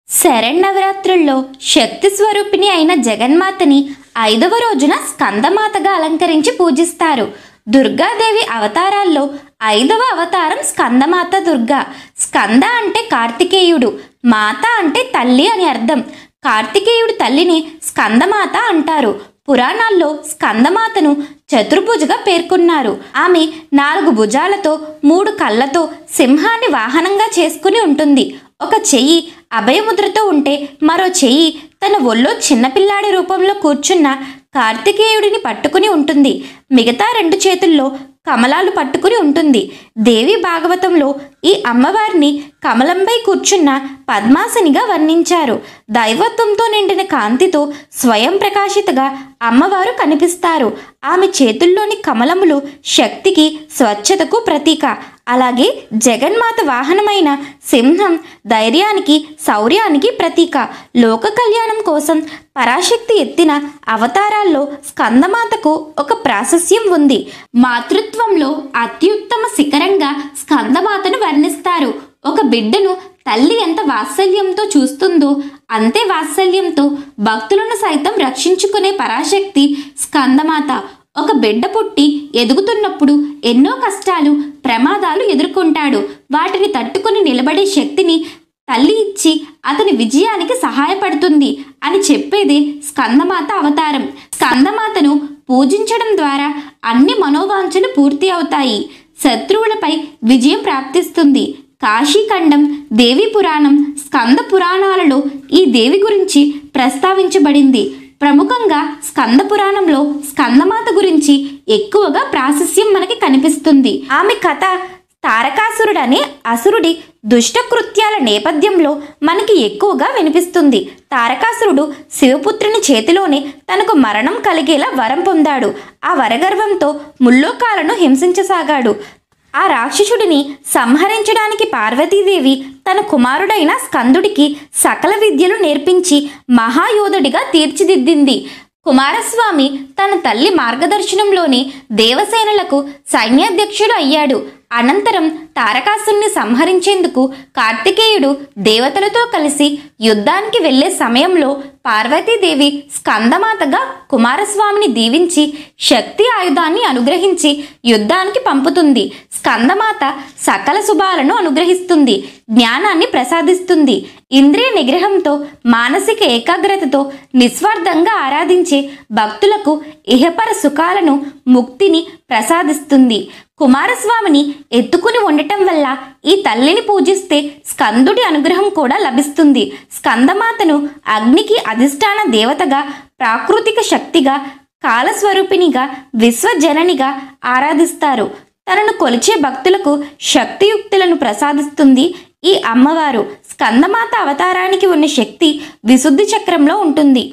శరన్నవరాత్రుల్లో శక్తి స్వరూపిణి అయిన జగన్మాతని 5వ రోజున స్కందమాతగా అలంకరించి పూజిస్తారు. దుర్గాదేవి అవతారాల్లో 5వ అవతారం స్కందమాత దుర్గా. స్కంద అంటే కార్తికేయుడు, మాత అంటే తల్లి అని అర్థం. కార్తికేయుడు తల్లిని స్కందమాత అంటారు. పురాణాల్లో స్కందమాతను చతుర్భుజగా పేర్కొన్నారు. ఆమె 4 భుజాలతో 3 కళ్ళతో సింహాన్ని వాహనంగా చేసుకుని ఉంటుంది. ఒక చెయ్యి అభయముద్రతో ఉంటే మరో చెయ్యి తన ఒళ్ళో చిన్నపిల్లాడి రూపంలో కూర్చున్న కార్తికేయుడిని పట్టుకుని ఉంటుంది. మిగతా 2 చేతుల్లో కమలాలు పట్టుకుని ఉంటుంది. దేవి భాగవతంలో ఈ అమ్మవారిని కమలంపై కూర్చున్న పద్మాసనిగా వర్ణించారు. దైవత్వంతో నిండిన కాంతితో స్వయం ప్రకాశితగా అమ్మవారు కనిపిస్తారు. ఆమె చేతుల్లోని కమలములు శక్తికి, స్వచ్ఛతకు ప్రతీక. అలాగే జగన్మాత వాహనమైన సింహం ధైర్యానికి, శౌర్యానికి ప్రతీక. లోక కళ్యాణం కోసం పరాశక్తి ఎత్తిన అవతారాల్లో స్కందమాతకు ఒక ప్రాశస్యం ఉంది. మాతృత్వంలో అత్యుత్తమ శిఖరంగా స్కందమాతను వర్ణిస్తారు. ఒక బిడ్డను తల్లి ఎంత వాత్సల్యంతో చూస్తుందో అంతే వాత్సల్యంతో భక్తులను సైతం రక్షించుకునే పరాశక్తి స్కందమాత. ఒక బిడ్డ పుట్టి ఎదుగుతున్నప్పుడు ఎన్నో కష్టాలు, ప్రమాదాలు ఎదుర్కొంటాడు. వాటిని తట్టుకుని నిలబడే శక్తిని తల్లి ఇచ్చి అతని విజయానికి సహాయపడుతుంది అని చెప్పేది స్కందమాత అవతారం. స్కందమాతను పూజించడం ద్వారా అన్ని మనోవాంఛలు పూర్తి అవుతాయి. శత్రువులపై విజయం ప్రాప్తిస్తుంది. కాశీఖండం, దేవి పురాణం, స్కంద పురాణాలలో ఈ దేవి గురించి ప్రస్తావించబడింది. ప్రముఖంగా స్కంద పురాణంలో స్కందమాత గురించి ఎక్కువగా ప్రాశస్యం మనకి కనిపిస్తుంది. ఆమె కథ తారకాసురుడనే అసురుడి దుష్టకృత్యాల నేపథ్యంలో మనకి ఎక్కువగా వినిపిస్తుంది. తారకాసురుడు శివపుత్రుని చేతిలోనే తనకు మరణం కలిగేలా వరం పొందాడు. ఆ వరగర్వంతో ముల్లోకాలను హింసించసాగాడు. ఆ రాక్షసుడిని సంహరించడానికి పార్వతీదేవి తన కుమారుడైన స్కందుడికి సకల విద్యలు నేర్పించి మహాయోధుడిగా తీర్చిదిద్దింది. కుమారస్వామి తన తల్లి మార్గదర్శనంలోని దేవసేనలకు సైన్యాధ్యక్షుడు అయ్యాడు. అనంతరం తారకాసురుని సంహరించేందుకు కార్తికేయుడు దేవతలతో కలిసి యుద్ధానికి వెళ్లే సమయంలో పార్వతీదేవి స్కందమాతగా కుమారస్వామిని దీవించి శక్తి ఆయుధాన్ని అనుగ్రహించి యుద్ధానికి పంపుతుంది. స్కందమాత సకల శుభాలను అనుగ్రహిస్తుంది, జ్ఞానాన్ని ప్రసాదిస్తుంది. ఇంద్రియ నిగ్రహంతో, మానసిక ఏకాగ్రతతో నిస్వార్థంగా ఆరాధించే భక్తులకు ఇహపర సుఖాలను, ముక్తిని ప్రసాదిస్తుంది. కుమారస్వామిని ఎత్తుకుని ఉండటం వల్ల ఈ తల్లిని పూజిస్తే స్కందుడి అనుగ్రహం కూడా లభిస్తుంది. స్కందమాతను అగ్నికి అధిష్టాన దేవతగా, ప్రాకృతిక శక్తిగా, కాలస్వరూపిణిగా, విశ్వజననిగా ఆరాధిస్తారు. తనను కొలిచే భక్తులకు శక్తియుక్తులను ప్రసాదిస్తుంది ఈ అమ్మవారు. స్కందమాత అవతారానికి ఉన్న శక్తి విశుద్ధి చక్రంలో ఉంటుంది.